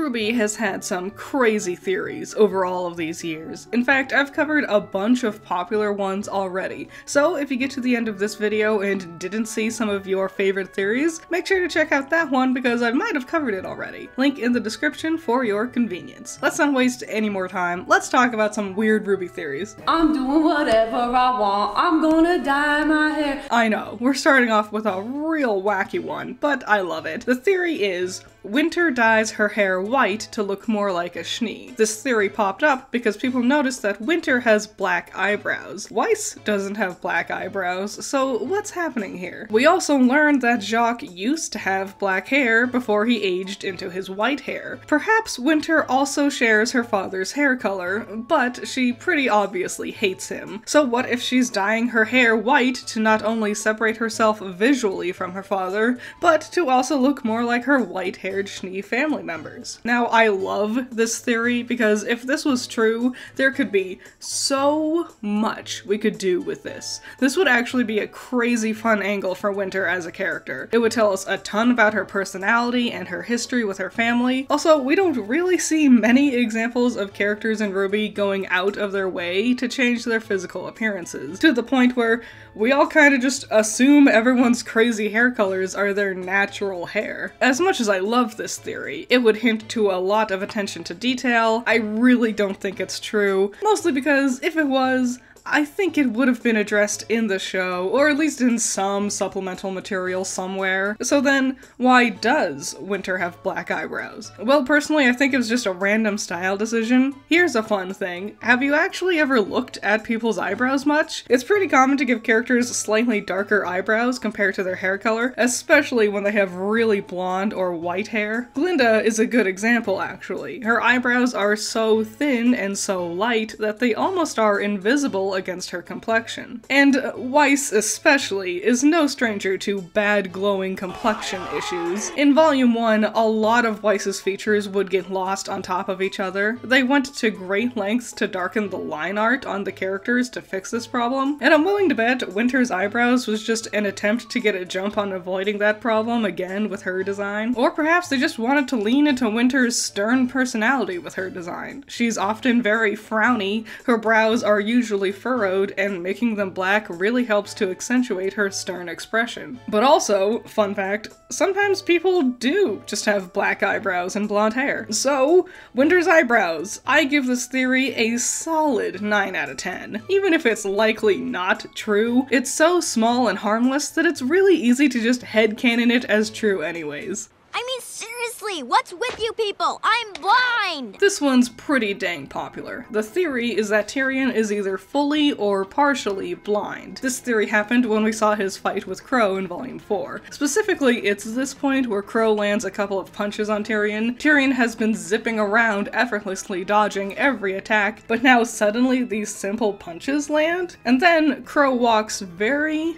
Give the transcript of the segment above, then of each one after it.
RWBY has had some crazy theories over all of these years. In fact, I've covered a bunch of popular ones already, so if you get to the end of this video and didn't see some of your favorite theories, make sure to check out that one because I might have covered it already. Link in the description for your convenience. Let's not waste any more time, let's talk about some weird RWBY theories. I'm doing whatever I want, I'm gonna dye my hair. I know, we're starting off with a real wacky one, but I love it. The theory is Winter dyes her hair white to look more like a Schnee. This theory popped up because people noticed that Winter has black eyebrows. Weiss doesn't have black eyebrows, so what's happening here? We also learned that Jacques used to have black hair before he aged into his white hair. Perhaps Winter also shares her father's hair color, but she pretty obviously hates him. So what if she's dyeing her hair white to not only separate herself visually from her father, but to also look more like her white-haired Schnee family members? Now, I love this theory because if this was true, there could be so much we could do with this. This would actually be a crazy fun angle for Winter as a character. It would tell us a ton about her personality and her history with her family. Also, we don't really see many examples of characters in RWBY going out of their way to change their physical appearances, to the point where we all kind of just assume everyone's crazy hair colors are their natural hair. As much as I love this theory, it would hint to a lot of attention to detail. I really don't think it's true, mostly because if it was, I think it would have been addressed in the show, or at least in some supplemental material somewhere. So then, why does Winter have black eyebrows? Well, personally, I think it was just a random style decision. Here's a fun thing. Have you actually ever looked at people's eyebrows much? It's pretty common to give characters slightly darker eyebrows compared to their hair color, especially when they have really blonde or white hair. Glinda is a good example, actually. Her eyebrows are so thin and so light that they almost are invisible against her complexion. And Weiss especially is no stranger to bad glowing complexion issues. In Volume 1, a lot of Weiss's features would get lost on top of each other. They went to great lengths to darken the line art on the characters to fix this problem, and I'm willing to bet Winter's eyebrows was just an attempt to get a jump on avoiding that problem again with her design. Or perhaps they just wanted to lean into Winter's stern personality with her design. She's often very frowny, her brows are usually furrowed, and making them black really helps to accentuate her stern expression. But also, fun fact, sometimes people do just have black eyebrows and blonde hair. So, Winter's eyebrows. I give this theory a solid 9 out of 10. Even if it's likely not true, it's so small and harmless that it's really easy to just headcanon it as true anyways. I mean, seriously, what's with you people? I'm blind! This one's pretty dang popular. The theory is that Tyrian is either fully or partially blind. This theory happened when we saw his fight with Crow in Volume 4. Specifically, it's this point where Crow lands a couple of punches on Tyrian. Tyrian has been zipping around, effortlessly dodging every attack, but now suddenly these simple punches land? And then Crow walks very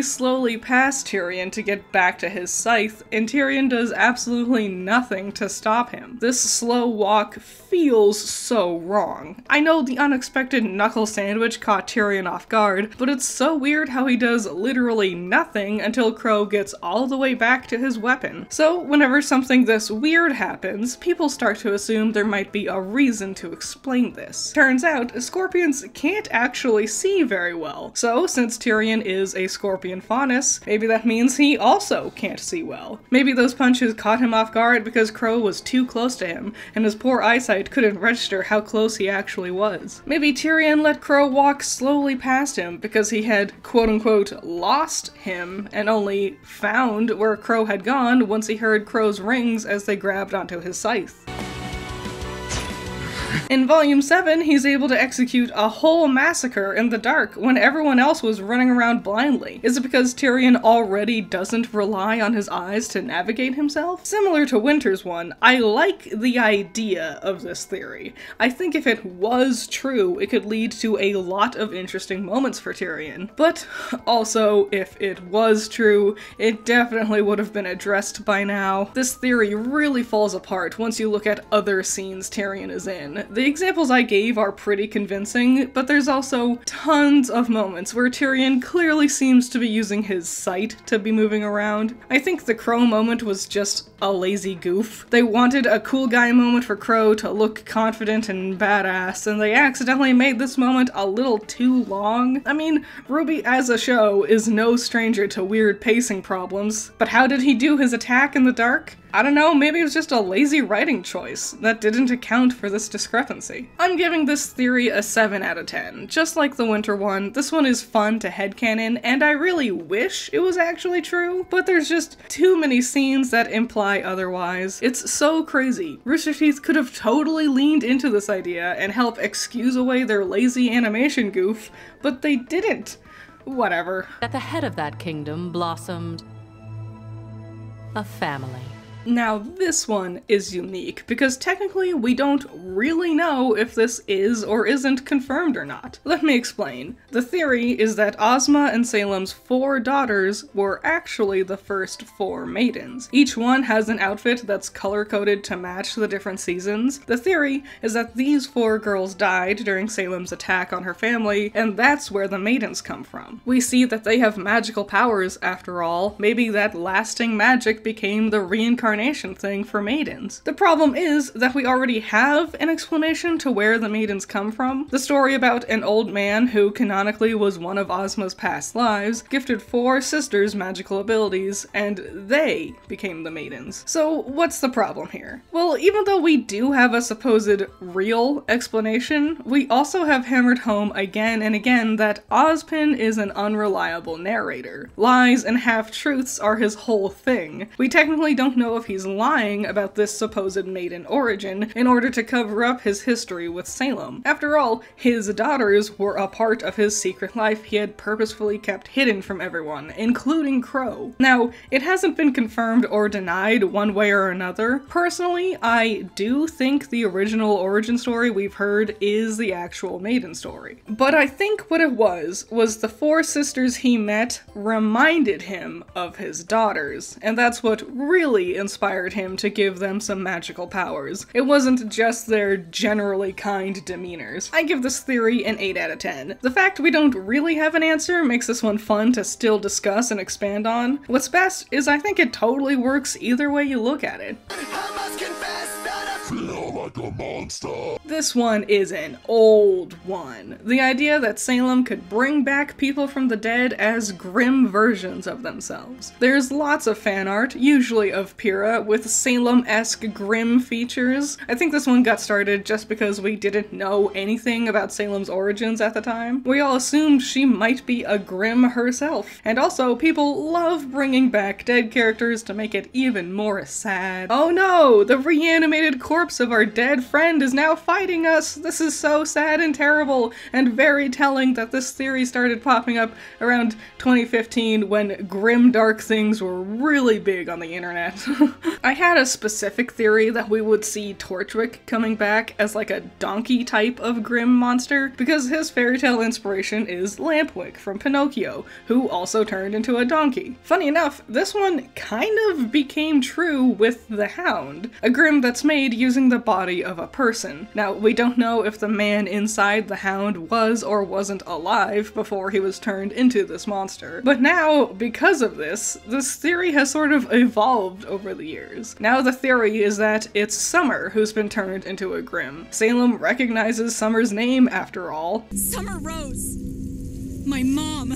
slowly past Tyrian to get back to his scythe, and Tyrian does absolutely nothing to stop him. This slow walk feels so wrong. I know the unexpected knuckle sandwich caught Tyrian off guard, but it's so weird how he does literally nothing until Crow gets all the way back to his weapon. So whenever something this weird happens, people start to assume there might be a reason to explain this. Turns out, scorpions can't actually see very well, so since Tyrian is a scorpion faunus, maybe that means he also can't see well. Maybe those punches caught him off guard because Crow was too close to him, and his poor eyesight couldn't register how close he actually was. Maybe Tyrian let Crow walk slowly past him because he had quote-unquote lost him and only found where Crow had gone once he heard Crow's rings as they grabbed onto his scythe. In Volume 7, he's able to execute a whole massacre in the dark when everyone else was running around blindly. Is it because Tyrian already doesn't rely on his eyes to navigate himself? Similar to Winter's one, I like the idea of this theory. I think if it was true, it could lead to a lot of interesting moments for Tyrian. But also, if it was true, it definitely would have been addressed by now. This theory really falls apart once you look at other scenes Tyrian is in. The examples I gave are pretty convincing, but there's also tons of moments where Tyrian clearly seems to be using his sight to be moving around. I think the Crow moment was just a lazy goof. They wanted a cool guy moment for Crow to look confident and badass, and they accidentally made this moment a little too long. I mean, RWBY as a show is no stranger to weird pacing problems, but how did he do his attack in the dark? I don't know, maybe it was just a lazy writing choice that didn't account for this discrepancy. I'm giving this theory a 7 out of 10. Just like the winter one, this one is fun to headcanon, and I really wish it was actually true, but there's just too many scenes that imply otherwise. It's so crazy. Rooster Teeth could have totally leaned into this idea and helped excuse away their lazy animation goof, but they didn't. Whatever. At the head of that kingdom blossomed a family. Now this one is unique, because technically we don't really know if this is or isn't confirmed or not. Let me explain. The theory is that Ozma and Salem's 4 daughters were actually the first 4 maidens. Each one has an outfit that's color-coded to match the different seasons. The theory is that these 4 girls died during Salem's attack on her family, and that's where the maidens come from. We see that they have magical powers after all. Maybe that lasting magic became the reincarnation thing for maidens. The problem is that we already have an explanation to where the maidens come from. The story about an old man who canonically was one of Ozma's past lives gifted 4 sisters magical abilities, and they became the maidens. So what's the problem here? Well, even though we do have a supposed real explanation, we also have hammered home again and again that Ozpin is an unreliable narrator. Lies and half-truths are his whole thing. We technically don't know if he's lying about this supposed maiden origin in order to cover up his history with Salem. After all, his daughters were a part of his secret life he had purposefully kept hidden from everyone, including Crow. Now, it hasn't been confirmed or denied one way or another. Personally, I do think the original origin story we've heard is the actual maiden story. But I think what it was the 4 sisters he met reminded him of his daughters, and that's what really inspired him to give them some magical powers. It wasn't just their generally kind demeanors. I give this theory an 8 out of 10. The fact we don't really have an answer makes this one fun to still discuss and expand on. What's best is I think it totally works either way you look at it. I must confess that I feel like a monster. This one is an old one. The idea that Salem could bring back people from the dead as grim versions of themselves. There's lots of fan art, usually of Pyrrha, with Salem-esque grim features. I think this one got started just because we didn't know anything about Salem's origins at the time. We all assumed she might be a Grimm herself. And also, people love bringing back dead characters to make it even more sad. Oh no! The reanimated corpse of our dead friend is now fighting us! This is so sad and terrible, and very telling that this theory started popping up around 2015 when grim dark things were really big on the internet. I had a specific theory that we would see Torchwick coming back as like a donkey type of grim monster, because his fairy tale inspiration is Lampwick from Pinocchio, who also turned into a donkey. Funny enough, this one kind of became true with the Hound, a grim that's made using the body of a person. Now, we don't know if the man inside the Hound was or wasn't alive before he was turned into this monster, but now, because of this theory has sort of evolved over the years. Now the theory is that it's Summer who's been turned into a Grimm. Salem recognizes Summer's name after all. Summer Rose! My mom!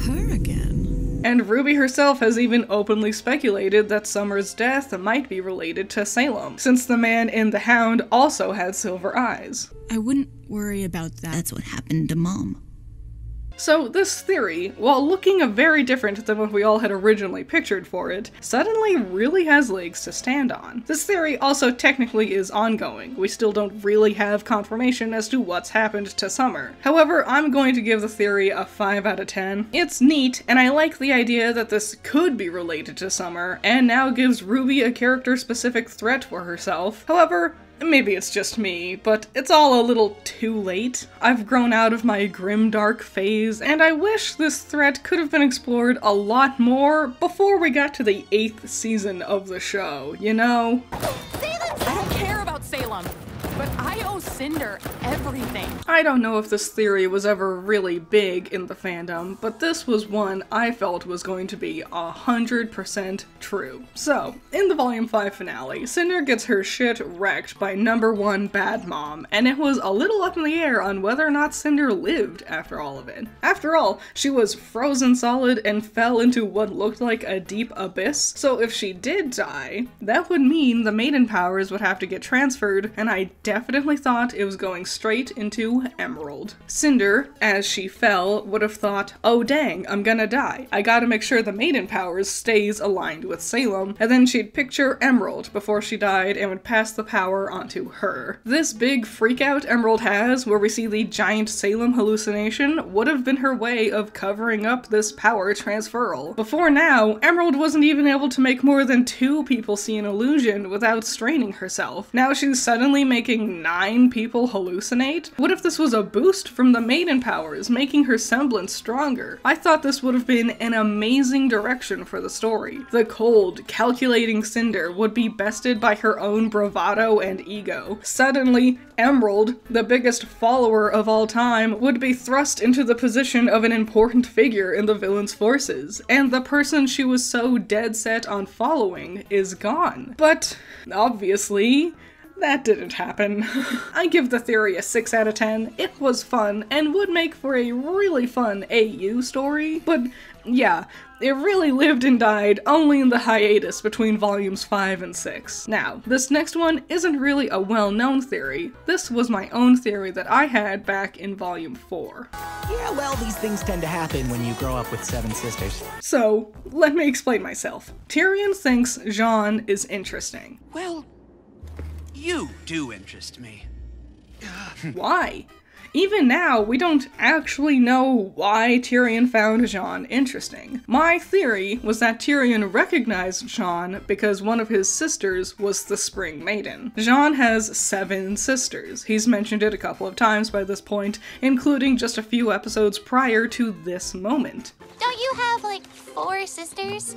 Her again? And RWBY herself has even openly speculated that Summer's death might be related to Salem, since the man in the Hound also had silver eyes. I wouldn't worry about that. That's what happened to Mom. So this theory, while looking very different than what we all had originally pictured for it, suddenly really has legs to stand on. This theory also technically is ongoing. We still don't really have confirmation as to what's happened to Summer. However, I'm going to give the theory a 5 out of 10. It's neat, and I like the idea that this could be related to Summer, and now gives RWBY a character-specific threat for herself. However, maybe it's just me, but it's all a little too late. I've grown out of my grimdark phase, and I wish this threat could have been explored a lot more before we got to the 8th season of the show, you know? I don't care about Salem, but I I owe Cinder everything. I don't know if this theory was ever really big in the fandom, but this was one I felt was going to be 100% true. So, in the Volume 5 finale, Cinder gets her shit wrecked by #1 bad mom, and it was a little up in the air on whether or not Cinder lived after all of it. After all, she was frozen solid and fell into what looked like a deep abyss, so if she did die, that would mean the Maiden powers would have to get transferred, and I definitely thought it was going straight into Emerald. Cinder, as she fell, would have thought, oh dang, I'm gonna die. I gotta make sure the Maiden powers stays aligned with Salem, and then she'd picture Emerald before she died and would pass the power onto her. This big freakout Emerald has, where we see the giant Salem hallucination, would have been her way of covering up this power transferal. Before now, Emerald wasn't even able to make more than 2 people see an illusion without straining herself. Now she's suddenly making 9 people hallucinate? What if this was a boost from the Maiden powers, making her semblance stronger? I thought this would have been an amazing direction for the story. The cold, calculating Cinder would be bested by her own bravado and ego. Suddenly, Emerald, the biggest follower of all time, would be thrust into the position of an important figure in the villain's forces, and the person she was so dead set on following is gone. But, obviously, that didn't happen. I give the theory a 6 out of 10. It was fun, and would make for a really fun AU story, but yeah, it really lived and died only in the hiatus between volumes 5 and 6. Now, this next one isn't really a well-known theory. This was my own theory that I had back in volume 4. Yeah, well, these things tend to happen when you grow up with 7 sisters. So, let me explain myself. Tyrian thinks Jaune is interesting. Well, you do interest me. Why? Even now, we don't actually know why Tyrian found Jaune interesting. My theory was that Tyrian recognized Jaune because one of his sisters was the Spring Maiden. Jaune has 7 sisters. He's mentioned it a couple of times by this point, including just a few episodes prior to this moment. Don't you have, like, 4 sisters?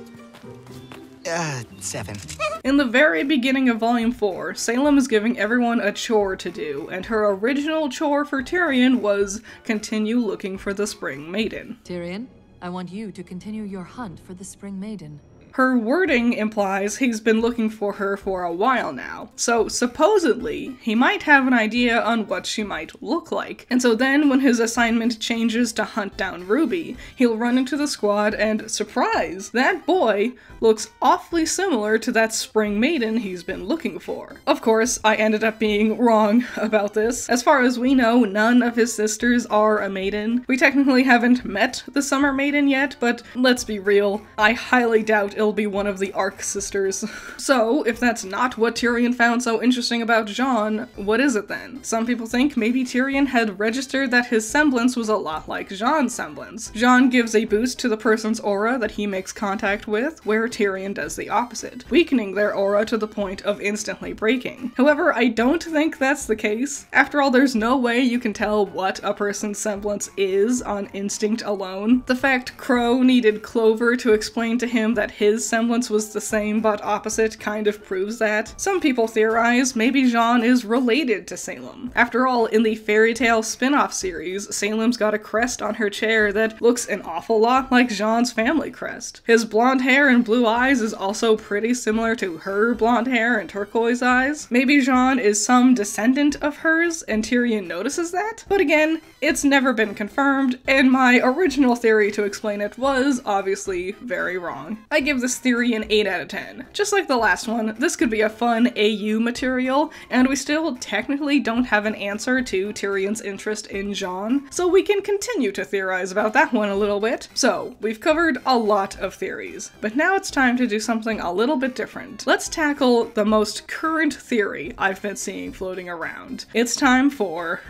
7. In the very beginning of Volume 4, Salem is giving everyone a chore to do, and her original chore for Tyrian was continue looking for the Spring Maiden. Tyrian, I want you to continue your hunt for the Spring Maiden. Her wording implies he's been looking for her for a while now, so supposedly, he might have an idea on what she might look like. And so then when his assignment changes to hunt down RWBY, he'll run into the squad and, surprise, that boy looks awfully similar to that Spring Maiden he's been looking for. Of course, I ended up being wrong about this. As far as we know, none of his sisters are a maiden. We technically haven't met the Summer Maiden yet, but let's be real, I highly doubt it'll be one of the Arc sisters. So, if that's not what Tyrian found so interesting about Jaune, what is it then? Some people think maybe Tyrian had registered that his semblance was a lot like Jaune's semblance. Jaune gives a boost to the person's aura that he makes contact with, where Tyrian does the opposite, weakening their aura to the point of instantly breaking. However, I don't think that's the case. After all, there's no way you can tell what a person's semblance is on instinct alone. The fact Crow needed Clover to explain to him that his semblance was the same but opposite kind of proves that. Some people theorize maybe Jaune is related to Salem. After all, in the fairy tale spin-off series, Salem's got a crest on her chair that looks an awful lot like Jaune's family crest. His blonde hair and blue eyes is also pretty similar to her blonde hair and turquoise eyes. Maybe Jaune is some descendant of hers and Tyrian notices that? But again, it's never been confirmed, and my original theory to explain it was obviously very wrong. I give this theory an 8 out of 10. Just like the last one, this could be a fun AU material, and we still technically don't have an answer to Tyrian's interest in Jaune, so we can continue to theorize about that one a little bit. So, we've covered a lot of theories, but now it's time to do something a little bit different. Let's tackle the most current theory I've been seeing floating around. It's time for...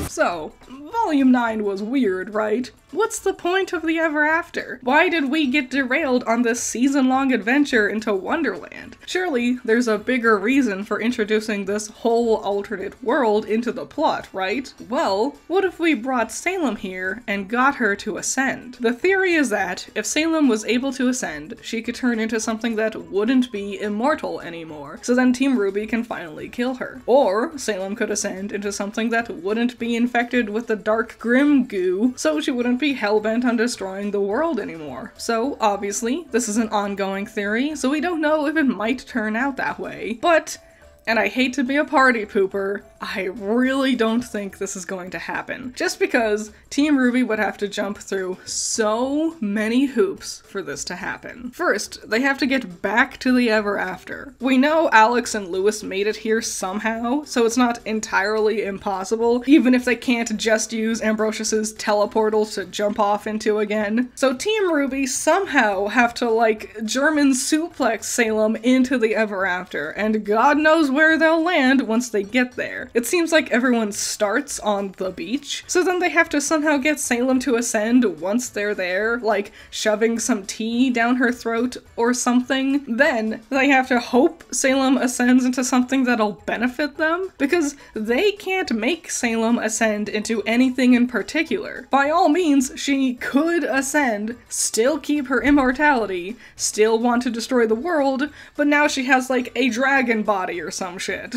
So, Volume 9 was weird, right? What's the point of the Ever After? Why did we get derailed on this season-long adventure into Wonderland? Surely there's a bigger reason for introducing this whole alternate world into the plot, right? Well, what if we brought Salem here and got her to ascend? The theory is that if Salem was able to ascend, she could turn into something that wouldn't be immortal anymore, so then Team RWBY can finally kill her. Or Salem could ascend into something that wouldn't be infected with the dark Grimm goo, so she wouldn't be hellbent on destroying the world anymore. So obviously, this is an ongoing theory, so we don't know if it might turn out that way. But, and I hate to be a party pooper, I really don't think this is going to happen. Just because Team RWBY would have to jump through so many hoops for this to happen. First, they have to get back to the Ever After. We know Alex and Lewis made it here somehow, so it's not entirely impossible, even if they can't just use Ambrosius's teleportal to jump off into again. So Team RWBY somehow have to, like, German suplex Salem into the Ever After, and God knows where they'll land once they get there. It seems like everyone starts on the beach, so then they have to somehow get Salem to ascend once they're there, like shoving some tea down her throat or something. Then they have to hope Salem ascends into something that'll benefit them, because they can't make Salem ascend into anything in particular. By all means, she could ascend, still keep her immortality, still want to destroy the world, but now she has like a dragon body or some shit.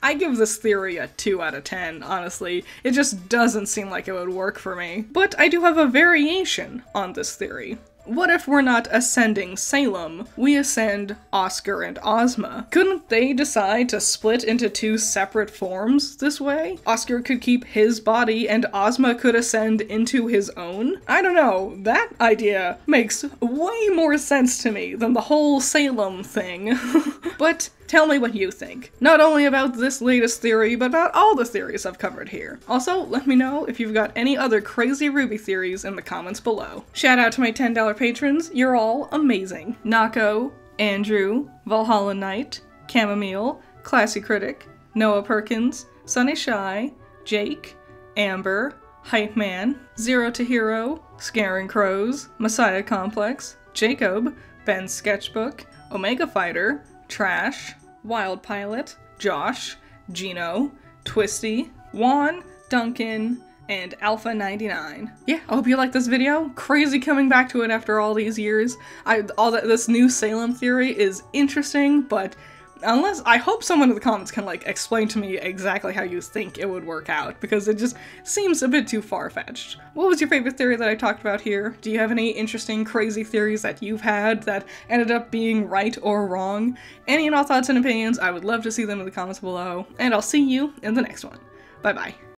I give this theory a 2 out of 10, honestly. It just doesn't seem like it would work for me. But I do have a variation on this theory. What if we're not ascending Salem, we ascend Oscar and Ozma? Couldn't they decide to split into 2 separate forms this way? Oscar could keep his body and Ozma could ascend into his own? I don't know, that idea makes way more sense to me than the whole Salem thing. But tell me what you think. Not only about this latest theory, but about all the theories I've covered here. Also, let me know if you've got any other crazy RWBY theories in the comments below. Shout out to my $10 patrons, you're all amazing. Nako, Andrew, Valhalla Knight, Chamomile, Classy Critic, Noah Perkins, Sunny Shy, Jake, Amber, Hype Man, Zero to Hero, Scaring Crows, Messiah Complex, Jacob, Ben's Sketchbook, Omega Fighter, Trash, Wild Pilot, Josh, Gino, Twisty, Juan, Duncan, and Alpha 99. Yeah, I hope you liked this video. Crazy coming back to it after all these years. This new Salem theory is interesting, but I hope someone in the comments can like explain to me exactly how you think it would work out, because it just seems a bit too far-fetched. What was your favorite theory that I talked about here? Do you have any interesting, crazy theories that you've had that ended up being right or wrong? Any and all thoughts and opinions, I would love to see them in the comments below, and I'll see you in the next one. Bye-bye.